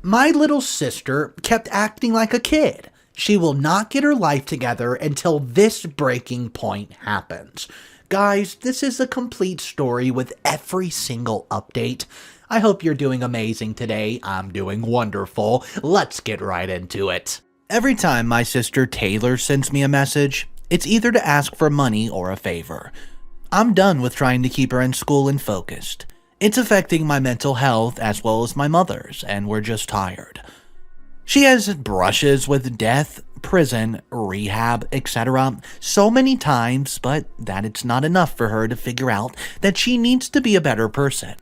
My little sister kept acting like a kid. She will not get her life together until this breaking point happens. Guys, this is a complete story with every single update. I hope you're doing amazing today. I'm doing wonderful. Let's get right into it. Every time my sister Taylor sends me a message, it's either to ask for money or a favor. I'm done with trying to keep her in school and focused. It's affecting my mental health as well as my mother's, and we're just tired. She has brushes with death, prison, rehab, etc. so many times, but that it's not enough for her to figure out that she needs to be a better person.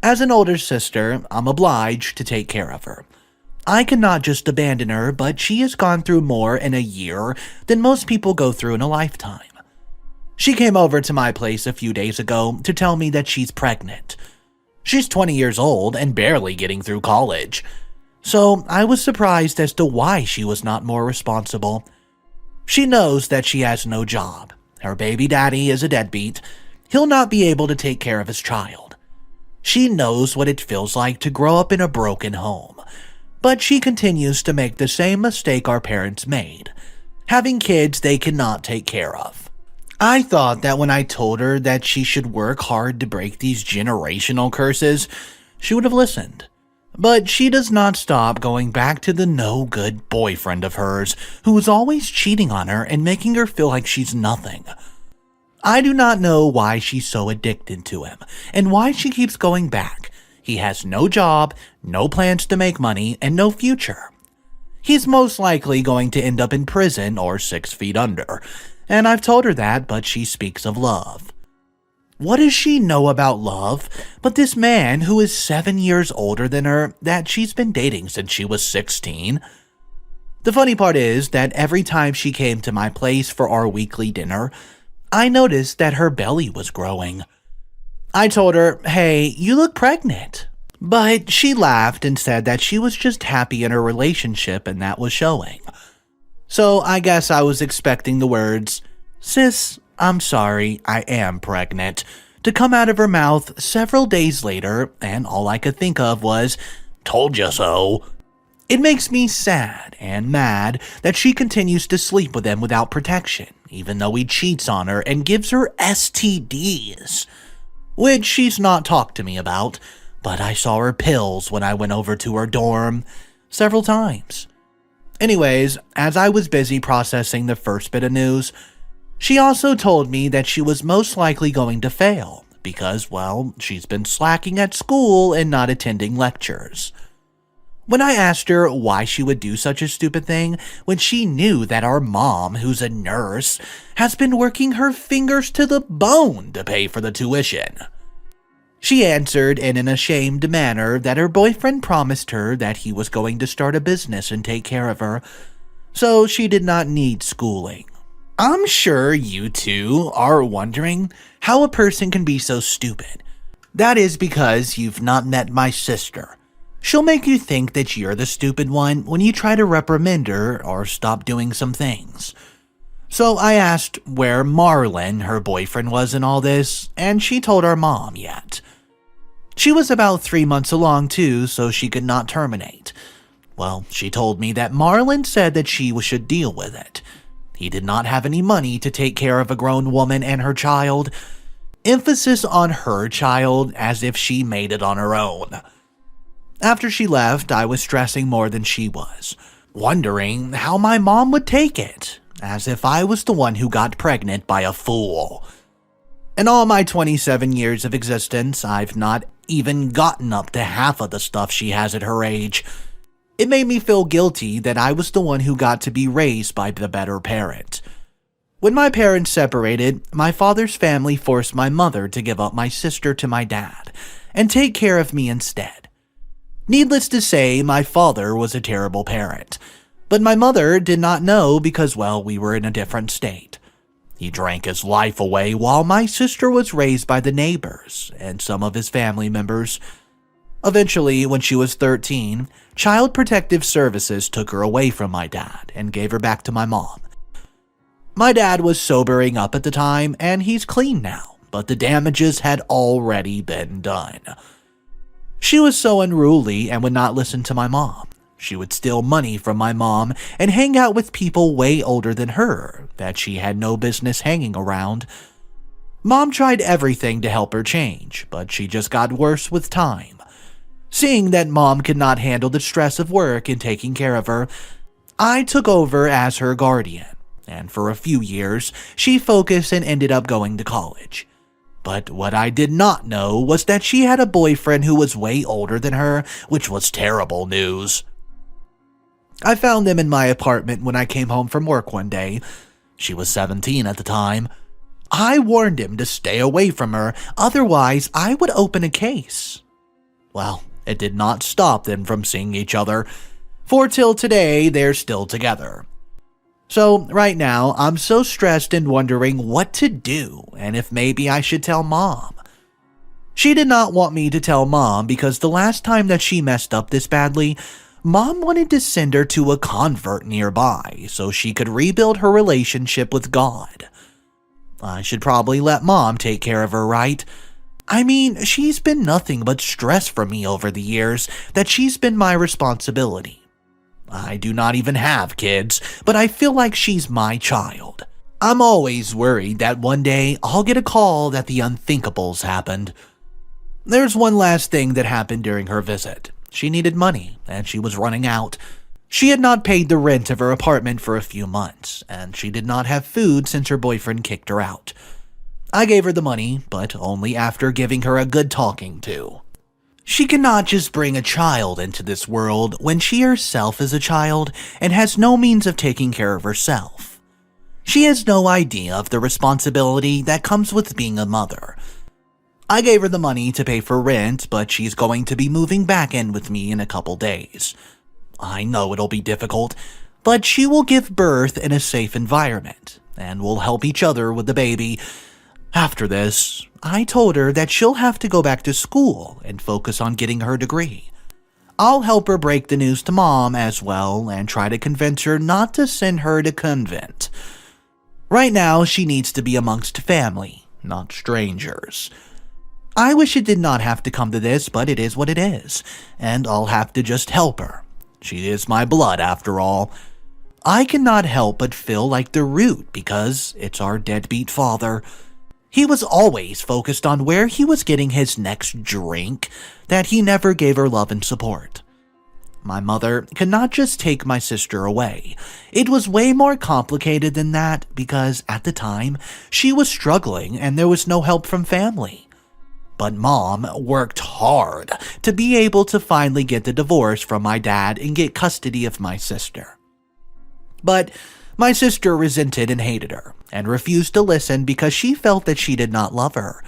As an older sister, I'm obliged to take care of her. I cannot just abandon her, but she has gone through more in a year than most people go through in a lifetime. She came over to my place a few days ago to tell me that she's pregnant. She's 20 years old and barely getting through college. So I was surprised as to why she was not more responsible. She knows that she has no job. Her baby daddy is a deadbeat. He'll not be able to take care of his child. She knows what it feels like to grow up in a broken home. But she continues to make the same mistake our parents made, having kids they cannot take care of. I thought that when I told her that she should work hard to break these generational curses, she would have listened. But she does not stop going back to the no-good boyfriend of hers, who is always cheating on her and making her feel like she's nothing. I do not know why she's so addicted to him, and why she keeps going back. He has no job, no plans to make money, and no future. He's most likely going to end up in prison or 6 feet under. And I've told her that, but she speaks of love. What does she know about love but this man who is 7 years older than her that she's been dating since she was 16? The funny part is that every time she came to my place for our weekly dinner, I noticed that her belly was growing. I told her, "Hey, you look pregnant." But she laughed and said that she was just happy in her relationship and that was showing. So I guess I was expecting the words, "Sis, I'm sorry, I am pregnant," to come out of her mouth several days later, and all I could think of was, "Told ya so." It makes me sad and mad that she continues to sleep with him without protection, even though he cheats on her and gives her STDs. Which she's not talked to me about, but I saw her pills when I went over to her dorm several times. Anyways, as I was busy processing the first bit of news, she also told me that she was most likely going to fail because, well, she's been slacking at school and not attending lectures. When I asked her why she would do such a stupid thing when she knew that our mom, who's a nurse, has been working her fingers to the bone to pay for the tuition, she answered in an ashamed manner that her boyfriend promised her that he was going to start a business and take care of her, so she did not need schooling. I'm sure you two are wondering how a person can be so stupid. That is because you've not met my sister. She'll make you think that you're the stupid one when you try to reprimand her or stop doing some things. So I asked where Marlon, her boyfriend, was in all this, and she told our mom yet. She was about 3 months along too, so she could not terminate. Well, she told me that Marlon said that she should deal with it. He did not have any money to take care of a grown woman and her child. Emphasis on her child as if she made it on her own. After she left, I was stressing more than she was, wondering how my mom would take it, as if I was the one who got pregnant by a fool. In all my 27 years of existence, I've not even gotten up to half of the stuff she has at her age. It made me feel guilty that I was the one who got to be raised by the better parent. When my parents separated, my father's family forced my mother to give up my sister to my dad and take care of me instead. Needless to say, my father was a terrible parent, but my mother did not know because, well, we were in a different state. He drank his life away while my sister was raised by the neighbors and some of his family members. Eventually, when she was 13, Child Protective Services took her away from my dad and gave her back to my mom. My dad was sobering up at the time, and he's clean now, but the damages had already been done. She was so unruly and would not listen to my mom. She would steal money from my mom and hang out with people way older than her that she had no business hanging around. Mom tried everything to help her change, but she just got worse with time. Seeing that Mom could not handle the stress of work and taking care of her, I took over as her guardian, and for a few years, she focused and ended up going to college. But what I did not know was that she had a boyfriend who was way older than her, which was terrible news. I found him in my apartment when I came home from work one day. She was 17 at the time. I warned him to stay away from her, otherwise I would open a case. Well, it did not stop them from seeing each other, for till today they're still together. So right now, I'm so stressed and wondering what to do and if maybe I should tell Mom. She did not want me to tell Mom because the last time that she messed up this badly, Mom wanted to send her to a convert nearby so she could rebuild her relationship with God. I should probably let Mom take care of her, right? I mean, she's been nothing but stress for me over the years that she's been my responsibility. I do not even have kids, but I feel like she's my child. I'm always worried that one day I'll get a call that the unthinkables happened. There's one last thing that happened during her visit. She needed money, and she was running out. She had not paid the rent of her apartment for a few months, and she did not have food since her boyfriend kicked her out. I gave her the money, but only after giving her a good talking to. She cannot just bring a child into this world when she herself is a child and has no means of taking care of herself. She has no idea of the responsibility that comes with being a mother. I gave her the money to pay for rent, but she's going to be moving back in with me in a couple days. I know it'll be difficult, but she will give birth in a safe environment, and we'll help each other with the baby. After this, I told her that she'll have to go back to school and focus on getting her degree. I'll help her break the news to Mom as well and try to convince her not to send her to convent. Right now, she needs to be amongst family, not strangers. I wish it did not have to come to this, but it is what it is, and I'll have to just help her. She is my blood, after all. I cannot help but feel like the root because it's our deadbeat father. He was always focused on where he was getting his next drink, that he never gave her love and support. My mother could not just take my sister away. It was way more complicated than that because at the time, she was struggling and there was no help from family. But Mom worked hard to be able to finally get the divorce from my dad and get custody of my sister. But my sister resented and hated her, and refused to listen because she felt that she did not love her.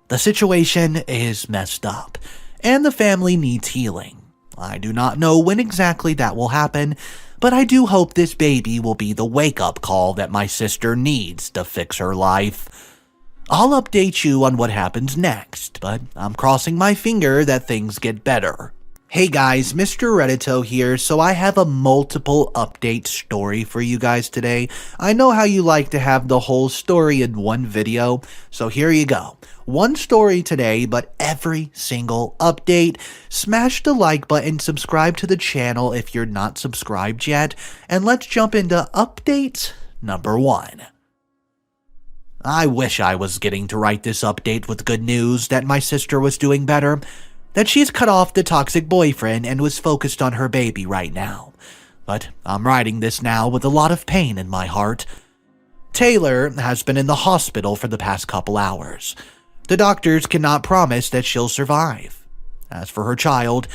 The situation is messed up, and the family needs healing. I do not know when exactly that will happen, but I do hope this baby will be the wake-up call that my sister needs to fix her life. I'll update you on what happens next, but I'm crossing my finger that things get better. Hey guys, Mr. Reddito here, so I have a multiple update story for you guys today. I know how you like to have the whole story in one video, so here you go. One story today, but every single update. Smash the like button, subscribe to the channel if you're not subscribed yet, and let's jump into update number 1. I wish I was getting to write this update with good news that my sister was doing better, that she's cut off the toxic boyfriend and was focused on her baby right now. But I'm writing this now with a lot of pain in my heart. Taylor has been in the hospital for the past couple hours. The doctors cannot promise that she'll survive. As for her child,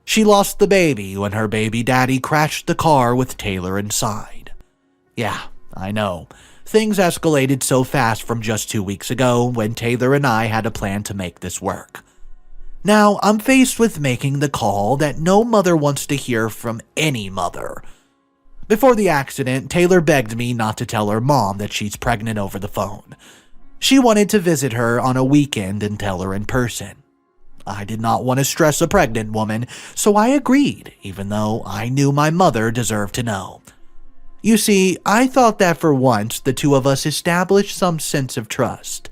she lost the baby when her baby daddy crashed the car with Taylor inside. Yeah, I know. Things escalated so fast from just 2 weeks ago when Taylor and I had a plan to make this work. Now, I'm faced with making the call that no mother wants to hear from any mother. Before the accident, Taylor begged me not to tell her mom that she's pregnant over the phone. She wanted to visit her on a weekend and tell her in person. I did not want to stress a pregnant woman, so I agreed, even though I knew my mother deserved to know. You see, I thought that for once the two of us established some sense of trust.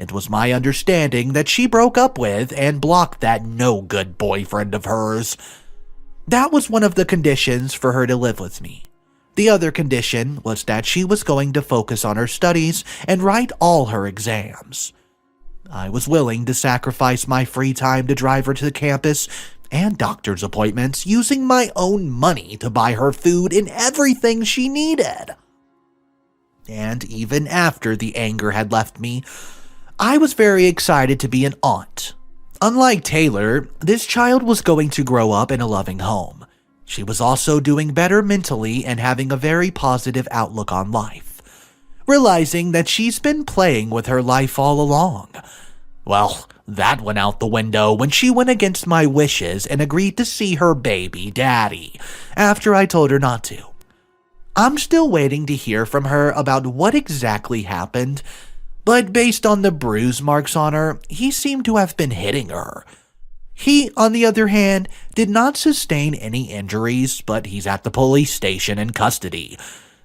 It was my understanding that she broke up with and blocked that no-good boyfriend of hers. That was one of the conditions for her to live with me. The other condition was that she was going to focus on her studies and write all her exams. I was willing to sacrifice my free time to drive her to the campus and doctor's appointments using my own money to buy her food and everything she needed. And even after the anger had left me, I was very excited to be an aunt. Unlike Taylor, this child was going to grow up in a loving home. She was also doing better mentally and having a very positive outlook on life, realizing that she's been playing with her life all along. Well, that went out the window when she went against my wishes and agreed to see her baby daddy after I told her not to. I'm still waiting to hear from her about what exactly happened, but based on the bruise marks on her, he seemed to have been hitting her. He, on the other hand, did not sustain any injuries, but he's at the police station in custody,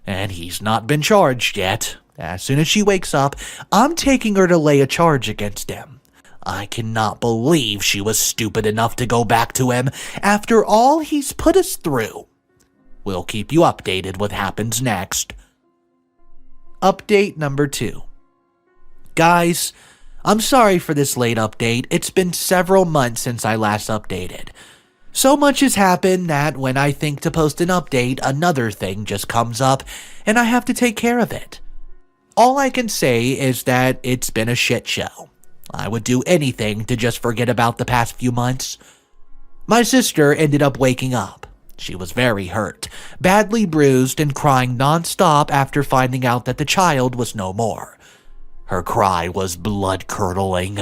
and he's not been charged yet. As soon as she wakes up, I'm taking her to lay a charge against him. I cannot believe she was stupid enough to go back to him after all he's put us through. We'll keep you updated what happens next. Update number 2. Guys, I'm sorry for this late update. It's been several months since I last updated. So much has happened that when I think to post an update, another thing just comes up and I have to take care of it. All I can say is that it's been a shit show. I would do anything to just forget about the past few months. My sister ended up waking up. She was very hurt, badly bruised, and crying nonstop after finding out that the child was no more. Her cry was blood-curdling.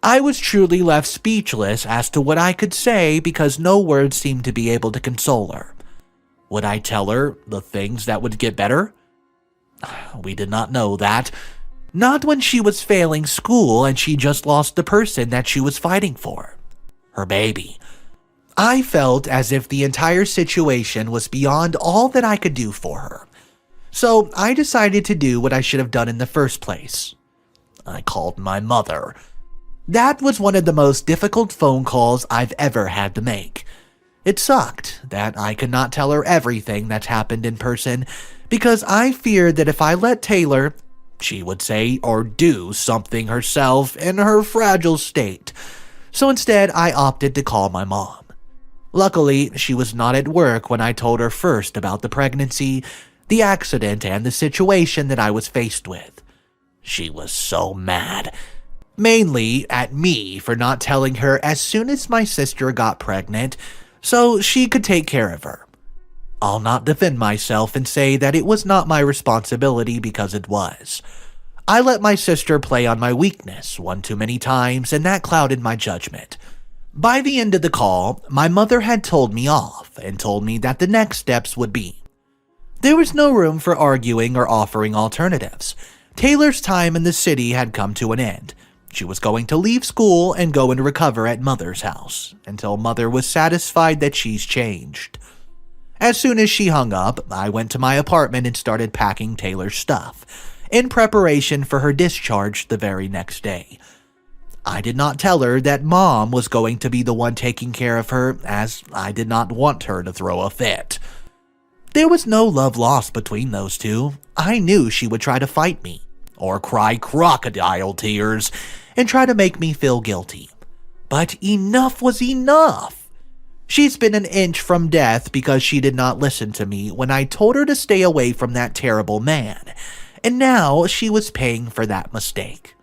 I was truly left speechless as to what I could say because no words seemed to be able to console her. Would I tell her the things that would get better? We did not know that. Not when she was failing school and she just lost the person that she was fighting for. Her baby. I felt as if the entire situation was beyond all that I could do for her. So I decided to do what I should have done in the first place. I called my mother. That was one of the most difficult phone calls I've ever had to make. It sucked that I could not tell her everything that's happened in person because I feared that if I let Taylor, she would say or do something herself in her fragile state. So instead, I opted to call my mom. Luckily, she was not at work when I told her first about the pregnancy, the accident, and the situation that I was faced with. She was so mad. Mainly at me for not telling her as soon as my sister got pregnant so she could take care of her. I'll not defend myself and say that it was not my responsibility because it was. I let my sister play on my weakness one too many times and that clouded my judgment. By the end of the call, my mother had told me off and told me that the next steps would be. There was no room for arguing or offering alternatives. Taylor's time in the city had come to an end. She was going to leave school and go and recover at Mother's house until Mother was satisfied that she's changed. As soon as she hung up, I went to my apartment and started packing Taylor's stuff, in preparation for her discharge the very next day. I did not tell her that Mom was going to be the one taking care of her, as I did not want her to throw a fit. There was no love lost between those two. I knew she would try to fight me, or cry crocodile tears, and try to make me feel guilty. But enough was enough. She's been an inch from death because she did not listen to me when I told her to stay away from that terrible man, and now she was paying for that mistake.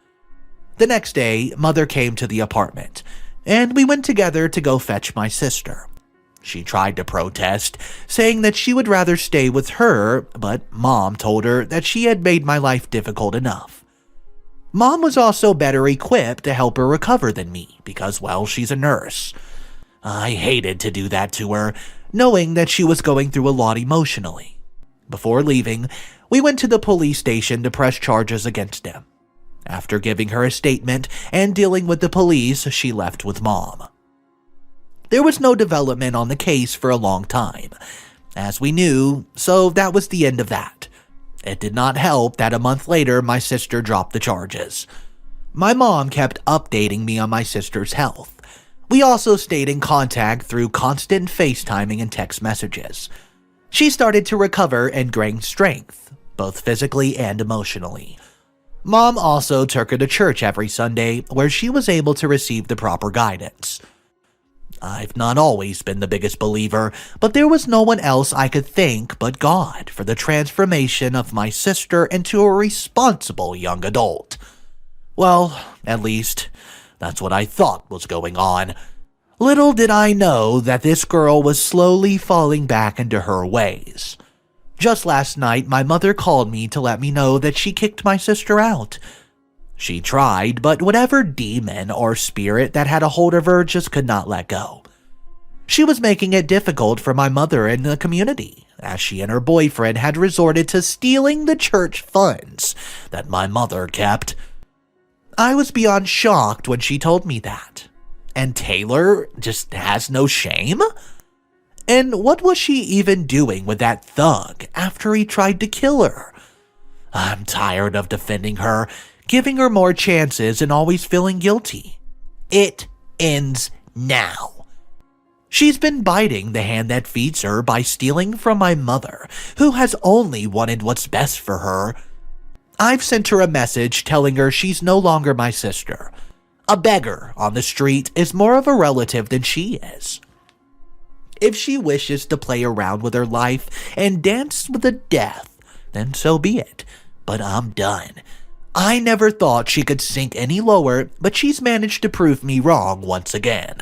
The next day, Mother came to the apartment, and we went together to go fetch my sister. She tried to protest, saying that she would rather stay with her, but Mom told her that she had made my life difficult enough. Mom was also better equipped to help her recover than me because, well, she's a nurse. I hated to do that to her, knowing that she was going through a lot emotionally. Before leaving, we went to the police station to press charges against him. After giving her a statement and dealing with the police, she left with Mom. There was no development on the case for a long time, as we knew, so that was the end of that. It did not help that a month later my sister dropped the charges. My mom kept updating me on my sister's health. We also stayed in contact through constant FaceTiming and text messages. She started to recover and gain strength, both physically and emotionally. Mom also took her to church every Sunday, where she was able to receive the proper guidance. I've not always been the biggest believer, but there was no one else I could thank but God for the transformation of my sister into a responsible young adult. Well, at least, that's what I thought was going on. Little did I know that this girl was slowly falling back into her ways. Just last night, my mother called me to let me know that she kicked my sister out. She tried, but whatever demon or spirit that had a hold of her just could not let go. She was making it difficult for my mother and the community, as she and her boyfriend had resorted to stealing the church funds that my mother kept. I was beyond shocked when she told me that. And Taylor just has no shame? And what was she even doing with that thug after he tried to kill her? I'm tired of defending her, giving her more chances and always feeling guilty. It ends now. She's been biting the hand that feeds her by stealing from my mother, who has only wanted what's best for her. I've sent her a message telling her she's no longer my sister. A beggar on the street is more of a relative than she is. If she wishes to play around with her life and dance with the death, then so be it. But I'm done. I never thought she could sink any lower, but she's managed to prove me wrong once again.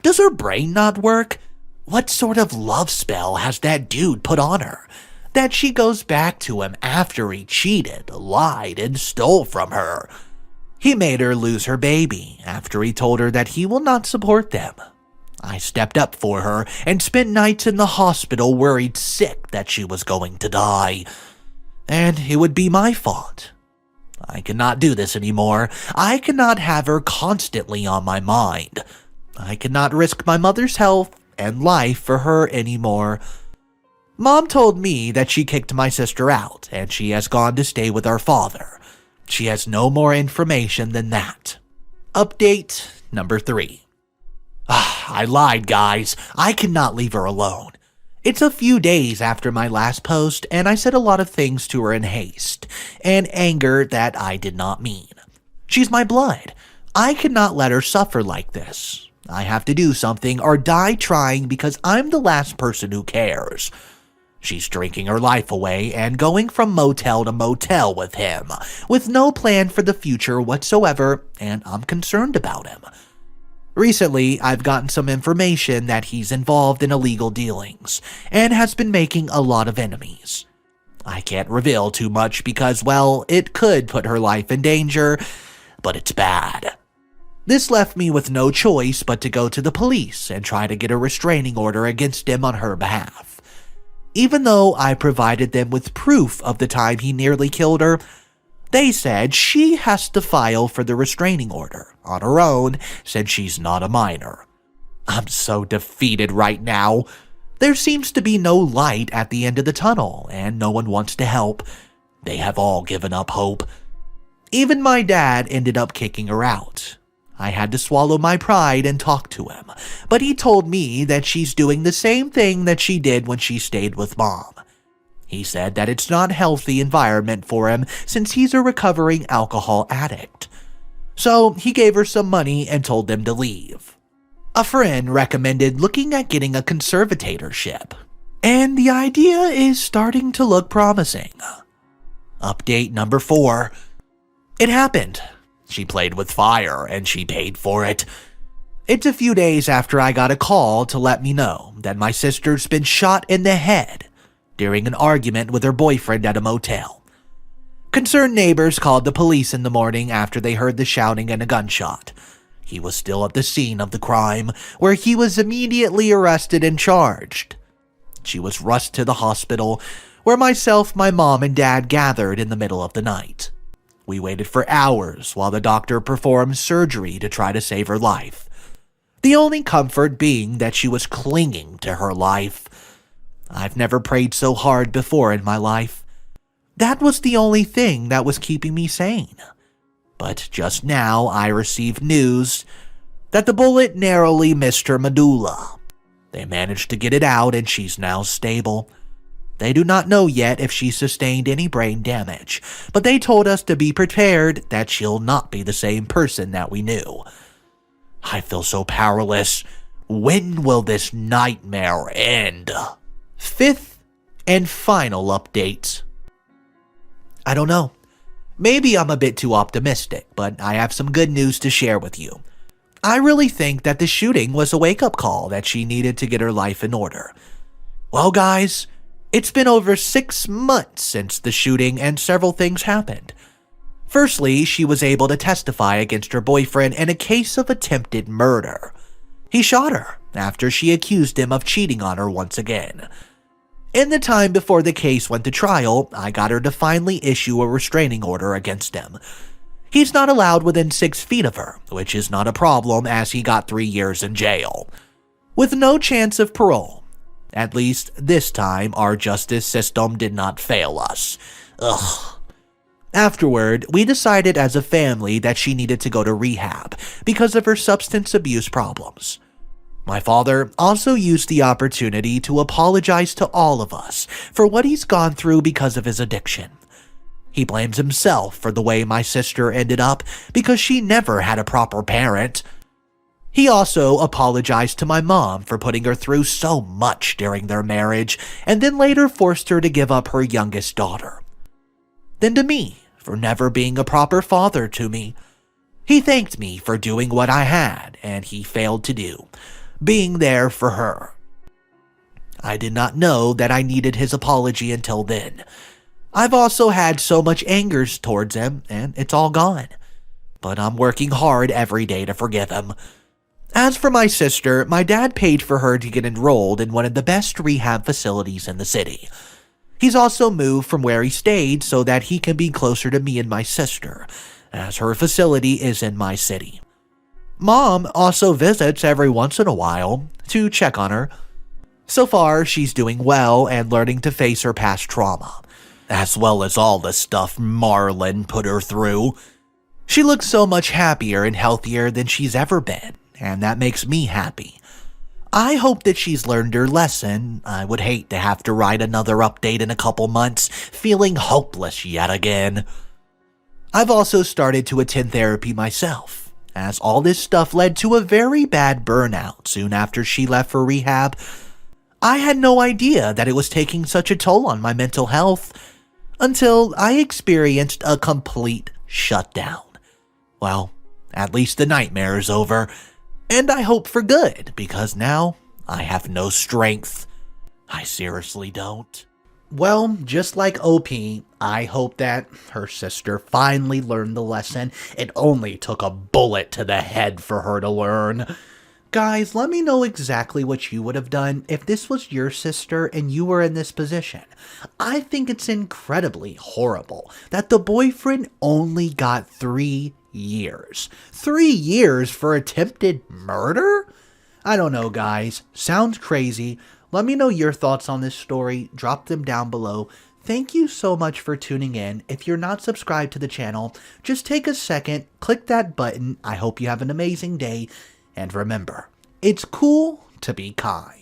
Does her brain not work? What sort of love spell has that dude put on her? That she goes back to him after he cheated, lied, and stole from her. He made her lose her baby after he told her that he will not support them. I stepped up for her and spent nights in the hospital worried sick that she was going to die. And it would be my fault. I cannot do this anymore. I cannot have her constantly on my mind. I cannot risk my mother's health and life for her anymore. Mom told me that she kicked my sister out and she has gone to stay with our father. She has no more information than that. Update number 3. I lied, guys. I cannot leave her alone. It's a few days after my last post, and I said a lot of things to her in haste and anger that I did not mean. She's my blood. I cannot let her suffer like this. I have to do something or die trying because I'm the last person who cares. She's drinking her life away and going from motel to motel with him, with no plan for the future whatsoever, and I'm concerned about him. Recently, I've gotten some information that he's involved in illegal dealings, and has been making a lot of enemies. I can't reveal too much because, well, it could put her life in danger, but it's bad. This left me with no choice but to go to the police and try to get a restraining order against him on her behalf. Even though I provided them with proof of the time he nearly killed her, they said she has to file for the restraining order on her own since she's not a minor. I'm so defeated right now. There seems to be no light at the end of the tunnel, and no one wants to help. They have all given up hope. Even my dad ended up kicking her out. I had to swallow my pride and talk to him, but he told me that she's doing the same thing that she did when she stayed with Mom. He said that it's not a healthy environment for him since he's a recovering alcohol addict. So he gave her some money and told them to leave. A friend recommended looking at getting a conservatorship, and the idea is starting to look promising. Update number 4. It happened. She played with fire, and she paid for it. It's a few days after I got a call to let me know that my sister's been shot in the head during an argument with her boyfriend at a motel. Concerned neighbors called the police in the morning after they heard the shouting and a gunshot. He was still at the scene of the crime, where he was immediately arrested and charged. She was rushed to the hospital, where myself, my mom, and dad gathered in the middle of the night. We waited for hours while the doctor performed surgery to try to save her life. The only comfort being that she was clinging to her life. I've never prayed so hard before in my life. That was the only thing that was keeping me sane. But just now I received news that the bullet narrowly missed her medulla. They managed to get it out and she's now stable. They do not know yet if she sustained any brain damage, but they told us to be prepared that she'll not be the same person that we knew. I feel so powerless. When will this nightmare end? Fifth and final update. I don't know. Maybe I'm a bit too optimistic, but I have some good news to share with you. I really think that the shooting was a wake-up call that she needed to get her life in order. Well, guys, it's been over 6 months since the shooting and several things happened. Firstly, she was able to testify against her boyfriend in a case of attempted murder. He shot her after she accused him of cheating on her once again. In the time before the case went to trial, I got her to finally issue a restraining order against him. He's not allowed within 6 feet of her, which is not a problem as he got 3 years in jail. With no chance of parole. At least this time our justice system did not fail us. Ugh. Afterward, we decided as a family that she needed to go to rehab because of her substance abuse problems. My father also used the opportunity to apologize to all of us for what he's gone through because of his addiction. He blames himself for the way my sister ended up because she never had a proper parent. He also apologized to my mom for putting her through so much during their marriage and then later forced her to give up her youngest daughter. Then to me for never being a proper father to me. He thanked me for doing what I had and he failed to do, being there for her. I did not know that I needed his apology until then. I've also had so much anger towards him, and it's all gone. But I'm working hard every day to forgive him. As for my sister, my dad paid for her to get enrolled in one of the best rehab facilities in the city. He's also moved from where he stayed so that he can be closer to me and my sister, as her facility is in my city. Mom also visits every once in a while to check on her. So far, she's doing well and learning to face her past trauma, as well as all the stuff Marlon put her through. She looks so much happier and healthier than she's ever been, and that makes me happy. I hope that she's learned her lesson. I would hate to have to write another update in a couple months, feeling hopeless yet again. I've also started to attend therapy myself, as all this stuff led to a very bad burnout soon after she left for rehab. I had no idea that it was taking such a toll on my mental health until I experienced a complete shutdown. Well, at least the nightmare is over, and I hope for good because now I have no strength. I seriously don't. Well, just like OP, I hope that her sister finally learned the lesson. It only took a bullet to the head for her to learn. Guys, let me know exactly what you would have done if this was your sister and you were in this position. I think it's incredibly horrible that the boyfriend only got 3 years. 3 years for attempted murder? I don't know, guys. Sounds crazy. Let me know your thoughts on this story. Drop them down below. Thank you so much for tuning in. If you're not subscribed to the channel, just take a second, click that button. I hope you have an amazing day. And remember, it's cool to be kind.